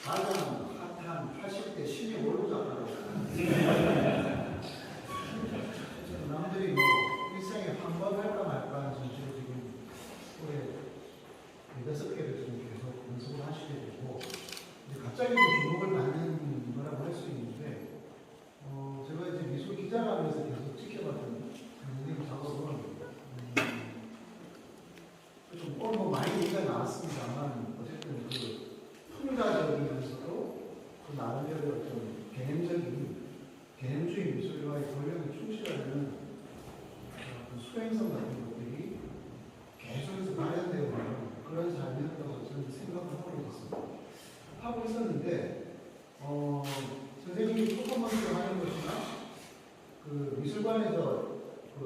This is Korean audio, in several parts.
가장 핫한 80대 신의 원로작가라고 남들이 뭐 일생에 한 번 할까 말까 하는 전시를 지금 올해 6개를 지금 계속 연습을 하시게 되고 갑자기 주목을 받는 거라고 할 수 있는데 제가 이제 미술 기자라면서 계속 지켜봤던 선생님 작업은 좀 오늘 뭐 많이 얘기가 나왔습니다만 어쨌든 그 풍자적이면서도 그 나름대로 어떤 개념주의 미술과의 권력에 충실하는 수행성 같은 것들이 계속해서 발현되어 오는 그런 삶이었다고 저는 생각을 하고 있었습니다. 하고 있었는데 선생님이 퍼포먼스를 하는 것이나 그 미술관에서 그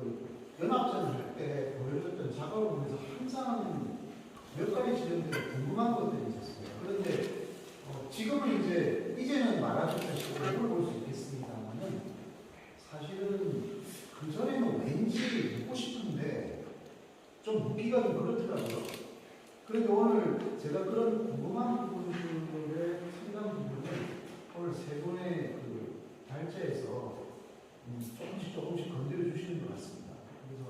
연합전을 할 때 보여줬던 작업을 보면서 항상 몇 가지 지점들이 궁금한 것들이 있었어요. 그런데 지금은 이제는 말하셨다시피 얼굴 볼 수 있겠습니다만은 사실은 그 전에는 왠지 묻고 싶은데 좀 묻기가 좀 그렇더라고요. 그런데 오늘 제가 그런 궁금한 부분들의 상당 부분을 오늘 세 분의 그 발제에서 조금씩 건드려 주시는 것 같습니다. 그래서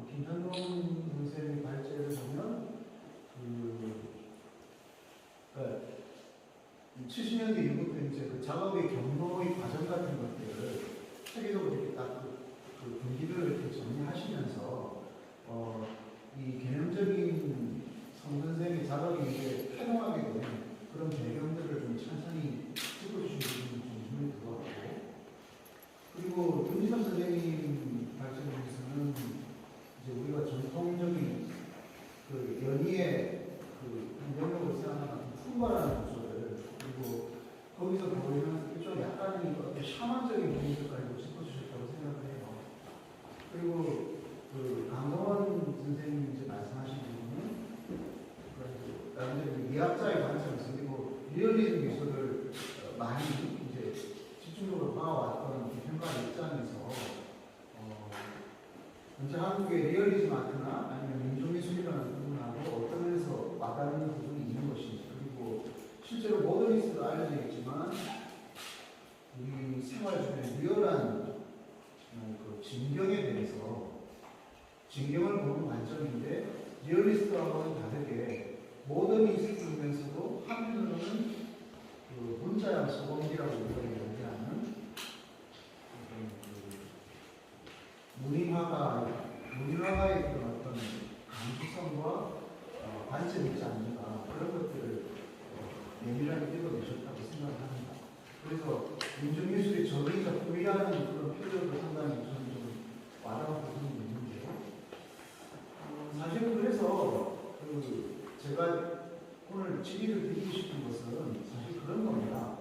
김현동 선생님의 발제를 보면 70년대 이후부터 이제 그 작업의 경로의 과정 같은 것들을 체계적으로 이렇게 딱 그 분기별로 이렇게 정리하시면서 이 개념적인 성 선생의 작업이 이제 활용하게 되는 그런 배경들을 좀 천천히 짚어주시는 좀 눈에 들어왔고, 그리고 윤지섭 선생님 발전에서는 이제 우리가 전통적인 그 연희의 그 연역을 생각하는 풍과라는 구조를, 그리고 거기서 보이는 좀 약간의 어떤 샤먼적인 분위기까지도 짚어주셨다고 생각을 해요. 그리고 그 강동원 선생님이 이제 말씀하신 부분은 나름대로 미학자의 관점에서, 그리고 리얼리즘 미술을 많이 이제 집중적으로 봐왔던 평가 입장에서 현재 한국의 리얼리즘 아트나 아니면 민족미술이라는 부분하고 어떤 면에서 와닿는 부분이 있는 것인지, 그리고 실제로 모더니스트도 알려져 있지만 우리 생활 중에 리얼한 그 진경에 대해서, 진경을 보는 관점인데 리얼리스트하고는 다르게 모더니스트이면서도 한편으로는 그 문자양 소범기라고 우리가 얘기하는 문인화가의 그런 어떤 제가 오늘 질의를 드리고 싶은 것은 사실 그런 겁니다.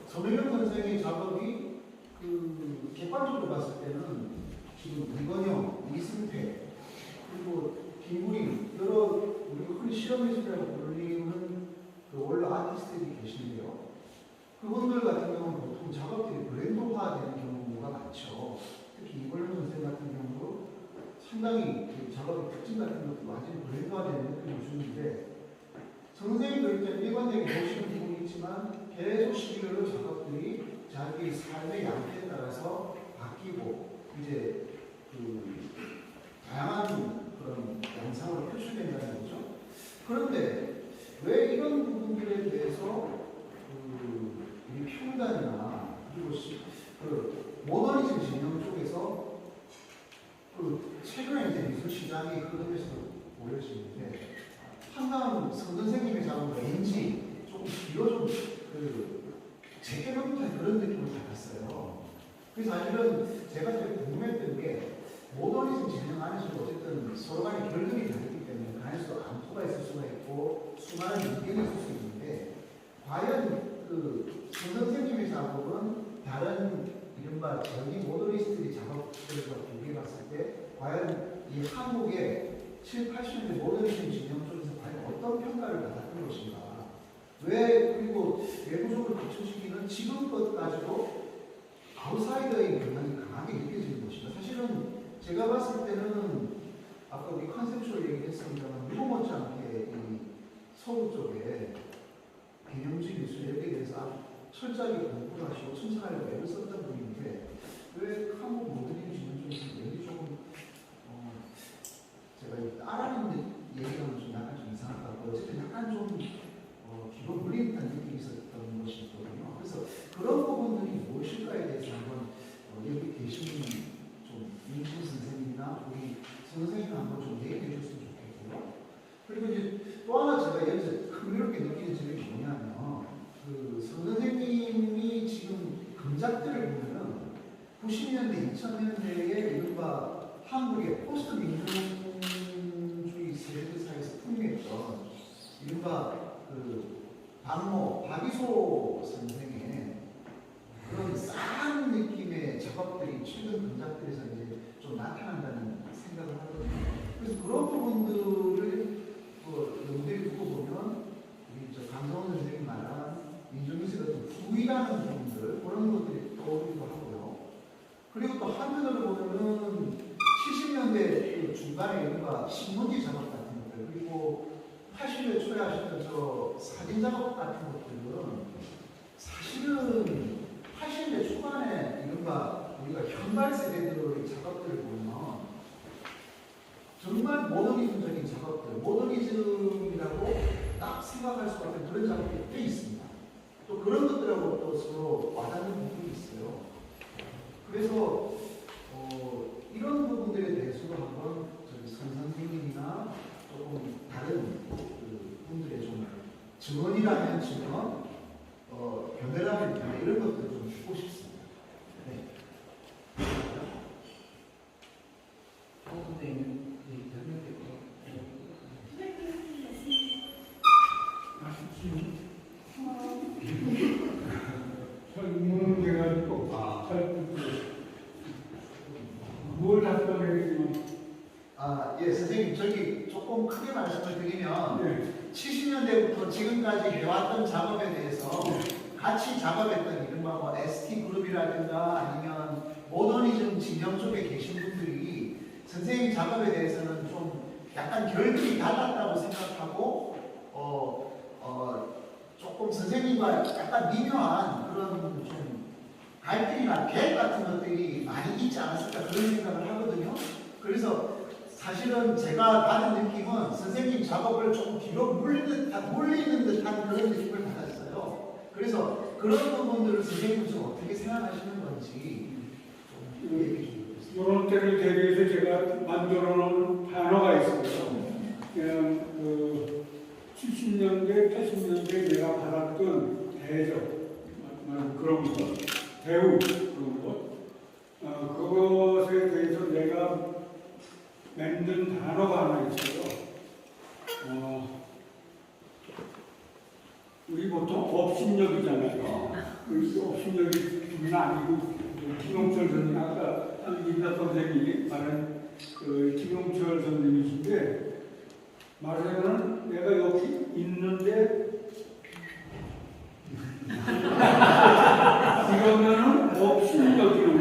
서명현 선생의 작업이 객관적으로 봤을 때는 지금 이건영, 이승태, 그리고 김구림, 여러 우리가 흔히 실험예술이라고 불리는 원래 아티스트들이 계신데요. 그분들 같은 경우는 보통 작업들이 브랜드화되는 경우가 많죠. 특히 이건영 선생 같은 경우도 상당히 작업의 특징 같은 것도 완전히 브랜드화되는 느낌을 주는데, 선생님도 일단 일관되게 보시는 부분이 있지만 계속 시기별로 작업들이 자기의 삶의 양태에 따라서 바뀌고 이제 다양한 그런 양상으로 표출된다는 거죠. 그런데 왜 이런 부분들에 대해서 이 평단이나 그리고 모더니즘 진영 쪽에서 최근에 이제 미술 시장이 흐름에서 보여지는데, 항상 선 선생님의 작업은 왠지 조금 뒤로 좀 제껴놓은 듯한 그런 느낌을 받았어요. 그래서 사실은 제가 되게 궁금했던 게, 모더니즘 진영 안에서도 어쨌든 서로 간에 결근이 다르기 때문에 그 안에서도 암투가 있을 수가 있고 수많은 의견이 있을 수 있는데, 과연 선 선생님의 작업은 다른 이른바 전기 모더니스트의 작업들과 비교해봤을 때 과연 이 한국의 7, 80년대 모더니즘 진영 쪽에서 과연 어떤 평가를 받았던 것인가. 왜 그리고 외부적으로 비춰지기는 지금 것까지도 아웃사이더의 경향이 강하게 느껴지는 것인가. 사실은 제가 봤을 때는 아까 우리 컨셉슈얼 얘기했습니다만 미국 못지않게 이 서구 쪽에 개념주의 미술 이렇게 대해서 아주 철저하게 공부를 하시고 칭찬하려고 애를 썼던 분인데, 왜 한국 모더니즘 쪽에서 왠지 조금 제가 따라하는 얘기하면 좀 약간 좀 이상할 것 같고, 어쨌든 약간 좀 뒤로 물린 듯한 느낌이 있었던 것이 있거든요. 그래서 그런 부분들이 무엇일까에 대해서 한번 여기 계신 좀 민준 선생님이나 우리 선생님 한번 좀 얘기해 줬으면 좋겠고요. 그리고 이제 또 하나 제가 여기서 흥미롭게 느끼는 점이 뭐냐면, 선생님이 지금 금작들을 보면은 90년대, 2000년대에 이른바 한국의 포스트 민주주의 세대사에서 풍미했던 이른바 박이소 선생의 그런 싸한 느낌의 작업들이 최근 금작들에서 이제 좀 나타난다는 생각을 하거든요. 그래서 그런 부분들을 염두에 두고 보면 우리 강성원 선생님이 말한 민중미술 같은 부위라는 부분들, 그런 것들이 떠오르기도 하고요. 그리고 또 한편으로 보면은 70년대 중반에 이른바 신문지 작업 같은 것들, 그리고 80년대 초에 하셨던 사진 작업 같은 것들은 사실은 80년대 초반에 이른바 우리가 현발 세대들의 작업들을 보면 정말 모더니즘적인 작업들, 모더니즘이라고 딱 생각할 수 없는 그런 작업들이 꽤 있습니다. 또 그런 것들하고 또 서로 와닿는 부분이 있어요. 그래서 이런 부분들에 대해서도 한번 선 선생님이나 조금 다른 분들의 좀 증언이라면 증언, 변해라면 변해, 이런 것들을 좀 듣고 싶습니다. 네. 선생님, 설문은 돼가지고 뭘 답변해야지? 예, 선생님, 저기 조금 크게 말씀을 드리면 네. 70년대부터 지금까지 해왔던 작업에 대해서 같이 작업했던 이른바 뭐 ST그룹이라든가 아니면 모더니즘 진영 쪽에 계신 분들이 선생님 작업에 대해서는 좀 약간 결들이 달랐다고 생각하고 조금 선생님과 약간 미묘한 그런 좀 갈등이나 갭 같은 것들이 많이 있지 않았을까 그런 생각을 하거든요. 그래서 사실은 제가 받은 느낌은 선생님 작업을 조금 뒤로 물리는 듯한 그런 느낌을 받았어요. 그래서 그런 부분들을 선생님은 좀 어떻게 생각하시는 건지 좀 얘기해 주세요. 이런 때를 대비해서 제가 만들어 놓은 단어가 있어요. 그냥 70년대, 80년대 내가 받았던 대접, 그런 것, 대우, 그런 것, 그것에 대해서 내가 만든 단어가 하나 있어요. 우리 보통 업신여기잖아요. 업신여기는 아니고 김용철 선생님 아까 이나 선생님이 말한 그 김용철 선생님이신데 말하자면 내가 여기 있는데 이러면은 업신여기는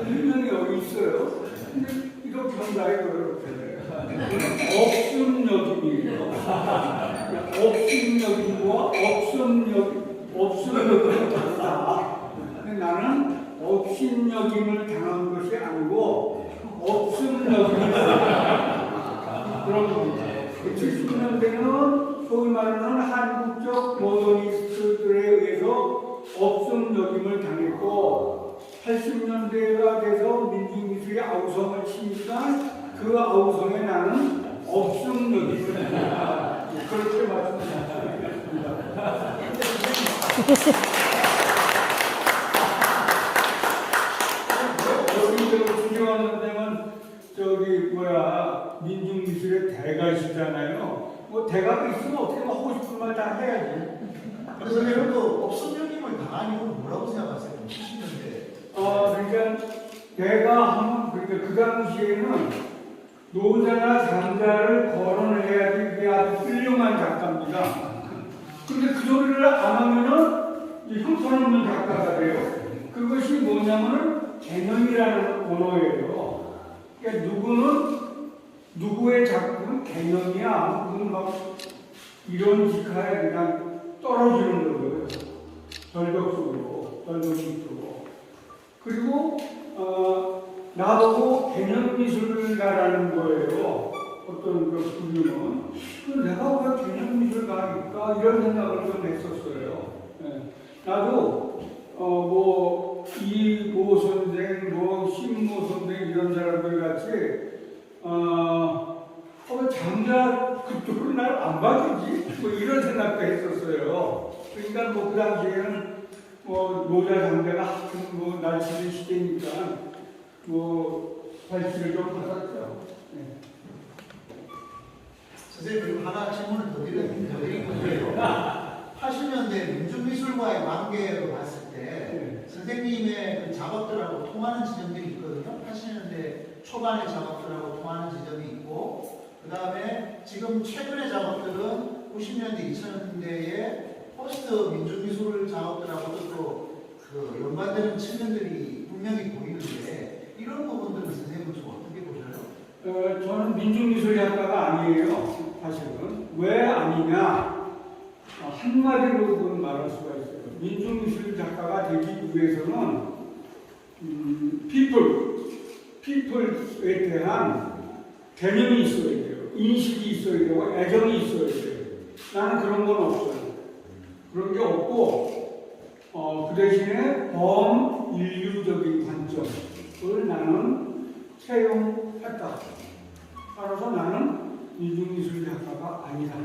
분명히 여기 있어요. 근데 이렇게 한다에 그렇게 업순여김이에요. 업순여김과 업순여김은 다르다. 근데 나는 업신여김을 당한 것이 아니고 업순여김을 그런 겁니다. 70년대는 소위 말하는 한국적 모더니스트들에 의해서 업순여김을 당했고 80년대가 돼서 민중미술이 아우성을 치니까 그 아우성에 나는 업순여김을 당했다. 그렇게 말씀드립니다. 여기 주경환 선생은 저기 뭐야 민중미술의 대가시잖아요. 뭐 대가가 있으면 어떻게 하고 싶은 말 다 해야지. 그래서 또 업순여김을 당한 이유는 뭐라고 생각하세요? 70년대. 그러니까 내가 하면 그러니까 그 당시에는 노자나 장자를 거론해야지 그게 아주 훌륭한 작가입니다. 근데 그 소리를 안 하면은 형편없는 작가가 돼요. 그것이 뭐냐면은 개념이라는 언어예요. 그러니까 누구는 누구의 작품은 개념이야. 누구는 막 이런 직하에 그냥 떨어지는 거예요. 절벽 속으로, 절벽 밑으로. 그리고 나보고 개념미술가라는 거예요. 어떤 그 분명은 내가 왜 개념미술가일까 이런 생각을 좀 했었어요. 네. 나도 이모 선생, 신모 선생 이런 사람들 같이 장자 그쪽으로 날 안 봐주지? 뭐 이런 생각도 했었어요. 그러니까 뭐 그 당시에는 뭐 노자 장자가 하여튼 뭐 날씨는 시대니까 뭐 발치를 좀 받았죠. 네. 선생님 그리고 하나 질문을 더 드리는 건데요. 80년대 민중미술과의 관계로 봤을 때 네. 선생님의 그 작업들하고 통하는 지점들이 있거든요. 80년대 초반의 작업들하고 통하는 지점이 있고 그 다음에 지금 최근의 작업들은 90년대, 2000년대의 포스트 민중미술 작업들하고도 또 그 연관되는 측면들이 분명히 보이는데 이런 부분들은 선생님은 좀 어떻게 보셔요? 저는 민중미술 작가가 아니에요. 사실은. 왜 아니냐? 한마디로 말할 수가 있어요. 민중미술 작가가 되기 위해서는 피플에 대한 개념이 있어야 돼요. 인식이 있어야 되고 애정이 있어야 돼요. 나는 그런 건 없어요. 그런 게 없고 그 대신에 범인류적인 관점을 나는 채용했다. 따라서 나는 민중미술 작가가 아니다.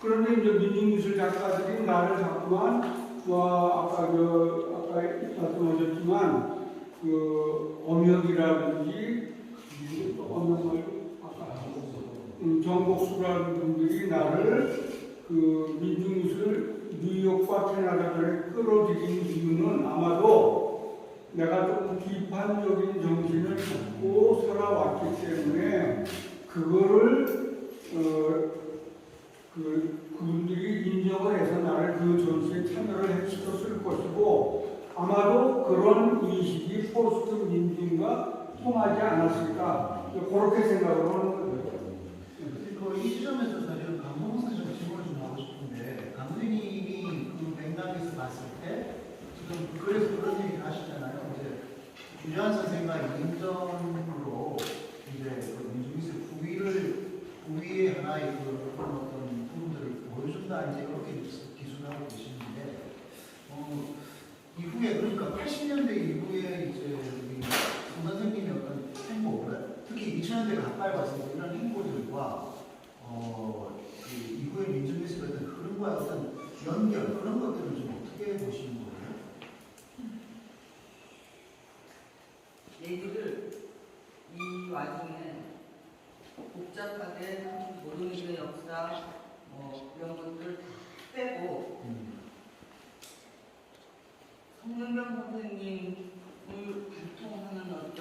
그런데 이제 민중미술 작가들이 나를 자꾸만 아까 말씀하셨지만 그 엄혁이라든지 엄혁을 정복수라는 분들이 나를 그 민중미술 뉴욕과 캐나다를 끌어들인 이유는 아마도 내가 좀 비판적인 정신을 갖고 살아왔기 때문에 그거를 그분들이 인정을 해서 나를 그 전시에 참여를 시켰을 것이고 아마도 그런 인식이 포스트 민중과 통하지 않았을까 그렇게 생각을 하는 거예요. 이 지점에서 사실은 강동원 선생님 질문을 좀 하고 싶은데 강선생님이 그 맥락에서 봤을 때 지금 그래서 그런 얘기를 하시잖아요. 이제 주재환 선생과 인정으로 이제 그 민중미술 부위의 하나의 그런 어떤 부분들을 보여준다 이제 그렇게 기술하고 계시는데 이후에 그러니까 80년대 이후에 이제 우리 송 선생님의 어떤 행보, 특히 2000년대 가까이 와서 이런 행보들과 그 이후에 민중미술의 어떤 흐름과 어떤 연결 그런 것들을 좀 어떻게 보시는 거예요? 얘기를 이 와중에 복잡하게 노동의 역사 이런 것들 다 빼고 성능경 선생님을 관통하는 어떤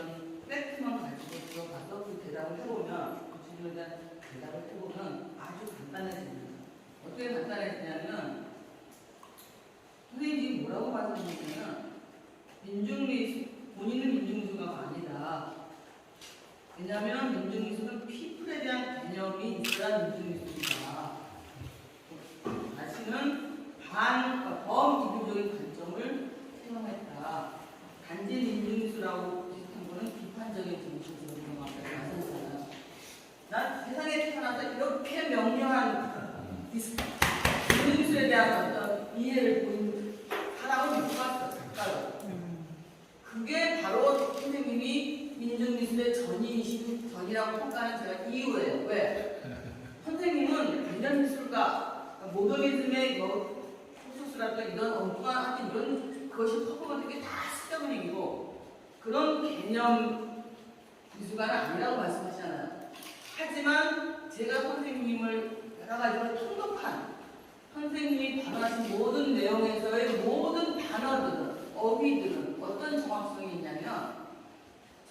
팩트만 가지고 들어가서 그 대답을 해보면 그 질문에 대한 대답을 해보면 아주 간단해집니다. 어떻게 간단해지냐면 선생님이 뭐라고 말씀하셨냐면 본인은 민중미술가가 아니다. 왜냐하면 민중미술은 피플에 대한 개념이 있어야 민중미술이다. 자신은 범이교적인 관점을 생각했다. 단지 민중미술하고 비슷한 거는 비판적인 정치적인 것만 말씀드려요. 난 세상에 태어나서 이렇게 명료한 민중미술에 대한 어떤 이해를 보인 사람을 못 봤어, 작가로. 그게 바로 선생님이 민중미술의 전이라고 평가하는 제가 이유예요. 왜? 선생님은 개념미술가, 모더니즘의 소스라든가 이런 엉뚱한 이런 그것이 퍼포먼스 게 다 쓰자는 얘기고 그런 개념 미술가는 아니라고 말씀하시잖아요. 하지만 제가 선생님을 여러 가지로 통독한 선생님이 발언하신 모든 내용에서의 모든 단어들은 어휘들은 어떤 정확성이 있냐면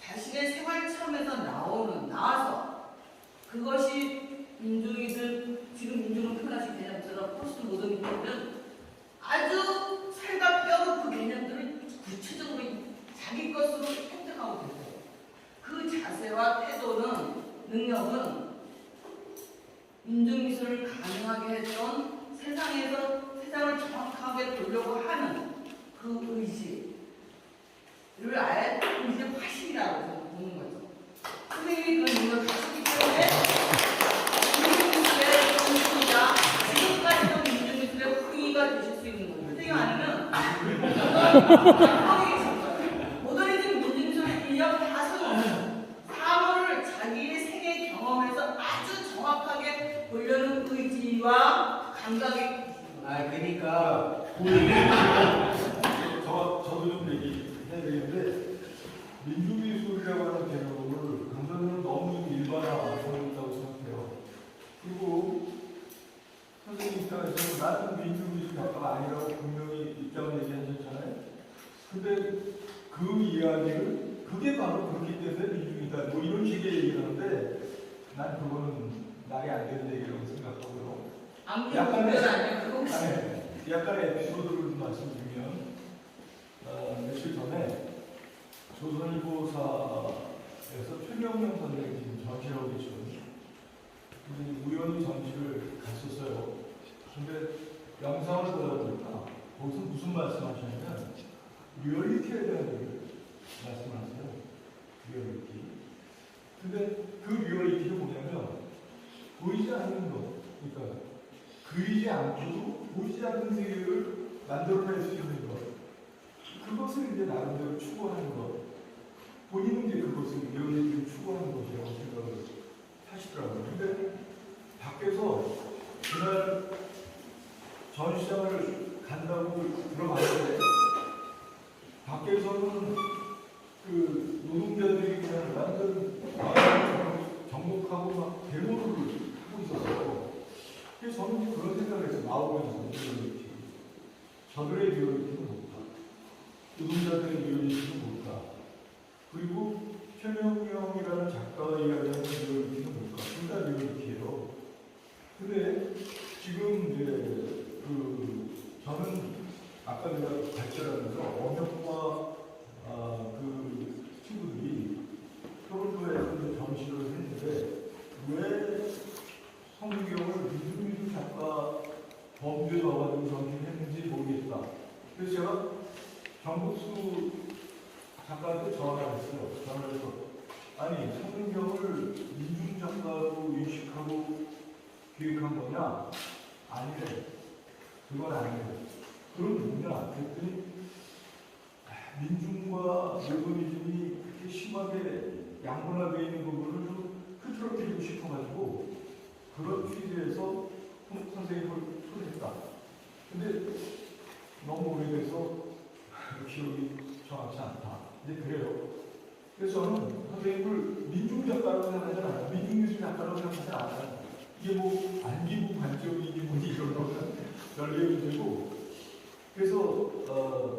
자신의 생활 체험에서 나와서 그것이 민중이든 지금 민중을 표현하신 개념처럼 포스트 모더니즘은 아주 살과 뼈로 그 개념들을 구체적으로 자기 것으로 획득하고 계세요. 그 자세와 태도는 능력은 민중미술을 가능하게 했던 세상을 정확하게 보려고 하는 그 의지를 아예 의지의 화신이라고 보는 거죠. 선생님이 그런 능력을 가지기 때문에 민중미술의 전수이자 지금까지도 민중미술의 후위가 되실 수 있는 거예요. 선생님 아니면 모더니즘 민중미술 인력 다 소용없어요. 사물을 자기의 생애 경험에서 아주 정확하게 보려는 의지와 감각이 그러니까 저도 좀 얘기해야 되는데 민중미술이라고 하는 개념을 강사님은 너무 일반화하고 있다고 생각해요. 그리고 선생님 입장에서는 나는 민중미술 작가가 아니라고 분명히 입장을 얘기하셨잖아요. 근데 그 이야기를 그게 바로 그렇기 때문에 민중이다 뭐 이런 식의 얘기를 하는데 난 그거는 말이 안 되는 얘기라고 생각하고요. 약간의 에피소드를 말씀드리면 며칠 전에 조선일보사에서 최경영 선생님 전시를 하고 계시거든요. 우연히 전시를 갔었어요. 근데 영상을 보다 보니까 거기서 무슨 말씀하시냐면 리얼리티에 대한 얘기를 말씀하세요. 리얼리티. 근데 그 리얼리티가 뭐냐면 보이지 않는 것. 그러니까 그리지 않고도 보이지 않는 세계를 만들어낼 수 있는 것. 그것을 이제 나름대로 추구하는 것. 본인은 이제 그것을 리얼리티를 추구하는 것이라고 생각을 하시더라고요. 근데 밖에서 그날 전시장을 간다고 들어갔는데 밖에서는 그 노동자들이 그냥 완전 정복하고 막 데모를 하고 있었어요. 그래서 저는 그런 생각을 해서 나오면서 리얼리티. 저들의 리얼리티는 뭘까? 노동자들의 리얼리티는 뭘까? 그리고 최명영이라는 작가가 이야기하는 리얼리티는 뭘까? 둘 다 리얼리티예요. 근데 지금 이제 저는 아까 내가 발전하면서 언역과 그 친구들이 서울도에서 전시를 했는데 왜 성경을 민중미술 작가 범주에 넣어가지고 전시를 했는지 모르겠다. 그래서 제가 정국수 작가한테 전화를 했어요. 전화를 해서 아니 성경을 민중 작가로 인식하고 기획한 거냐? 아니래. 그건 아니래. 그럼 뭐냐? 그랬더니 민중과 모더니즘이 그렇게 심하게 양분화되어 있는 부분을 좀 흐트러뜨리고 싶어가지고 그런 취지에서 선생님을 초대했다. 근데 너무 오래돼서 기억이 정확치 않다. 이제 그래요. 그래서 저는 선생님을 민중 민중 작가라고 생각하지 않아요. 민중미술 작가라고 생각하지 않아요. 이게 뭐 안기부 관점이니 뭐니 이런 거는 별 문제고. 그래서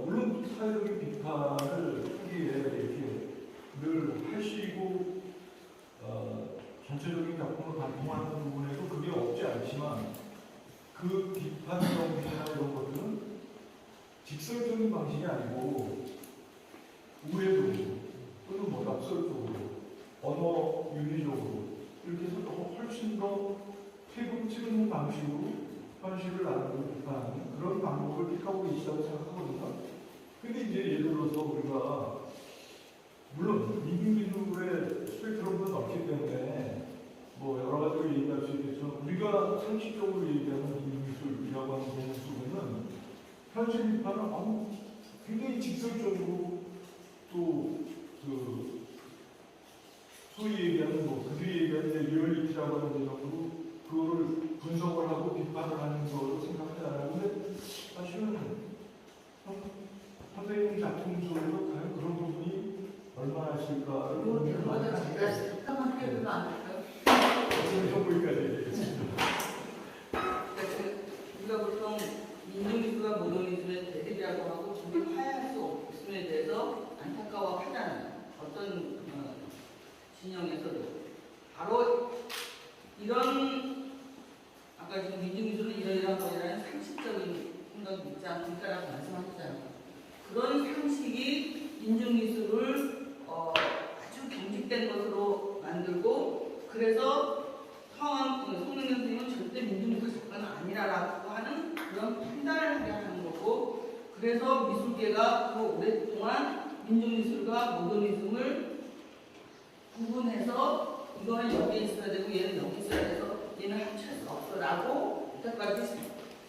물론 사회적인 비판을 하기에 이렇게 늘 하시고 전체적인 작품을 반영하는 부분에도 그게 없지 않지만 그 비판 정신이나 이런 것들은 직설적인 방식이 아니고 우회적으로 또는 뭐 역설적으로 언어 윤리적으로 이렇게 해서 훨씬 더 패급치는 방식으로 현실을 나누고 비판하는 그런 방법을 택하고 계시다고 생각하거든요. 근데 이제 예를 들어서 우리가 물론 민중미술의 스펙트럼도 넓기 때문에 뭐 여러 가지로 얘기할 수 있겠지만 우리가 상식적으로 얘기하는 민중미술이라고 하는 개념 속에는 현실 비판은 굉장히 직설적으로 또 그 소위 얘기하는 뭐 그들이 얘기하는 리얼리티라고 하는 개념으로 그거를 분석을 하고 비판을 하는 거로 생각하잖아요. 근데 사실은 선생님 작품 속에서 과연 그런 부분이 얼마나 있을까를 보면 한번 해도 안 될까요? 정보까지 얘기했습니다. 우리가 보통 민중미술과 모더니즘의 대립이라고 하고 저게 화해할 수 없음에 대해서 안타까워하잖아요. 어떤 진영에서도 바로 이런 아까 지금 민중미술은 이러이러한 거라는 상식적인 생각이 있지 않을까라고 말씀하셨잖아요. 그런 상식이 민중미술을 아주 경직된 것으로 만들고 그래서 송영경 선생님은 절대 민중미술 작가는 아니라고 하는 그런 판단을 하게 하는 거고 그래서 미술계가 그 오랫동안 민중미술과 모더니즘을 구분해서 이거는 여기에 있어야 되고 얘는 여기 있어야 돼서 얘는 합칠 수 없어라고 이때까지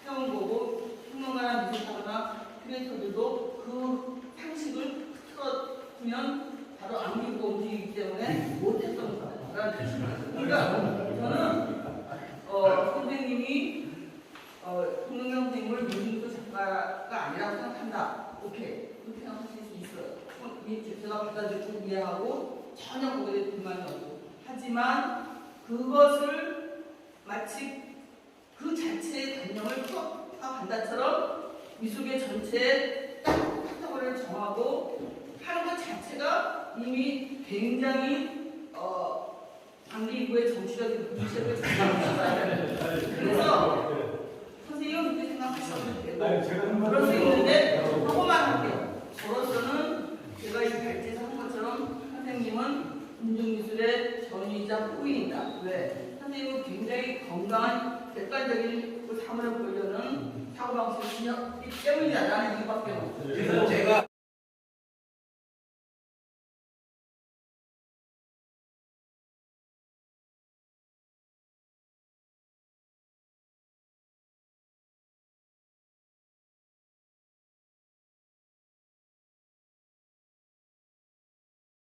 해온 거고 평론가나 미술가나 큐레이터들도 그 상식을 틀어주면 바로 안 믿고 움직이기 때문에 못했던 거라는 뜻입니다. 그러니까 저는 선생님이 송영경 선생님을 민중미술 작가가 아니라고 생각한다. 오케이. 그렇게 생각하실 수 있어요. 제가 받아들이고 이해하고 전혀 거기에 대해 불만이 없고 하지만 그것을 마치 그 자체의 단념을 풀어간다처럼 미술계 전체에 딱 카테고리를 정하고 하는 것 자체가 이미 굉장히 장기 이후의 정치적인 문제를 생각합니다. 그래서 선생님은 그렇게 생각하셔도 되고 그럴 수 있는데 하고만 할게요. 저로서는 제가 이 발제에서 한 것처럼 선생님은 민중미술의 전이자 후인이다. 왜? 선생님은 굉장히 건강한 객관적인 그 사물을 보려는 사고방식을 지녔기 때문이다라는 이유밖에 없어요. 그래서 제가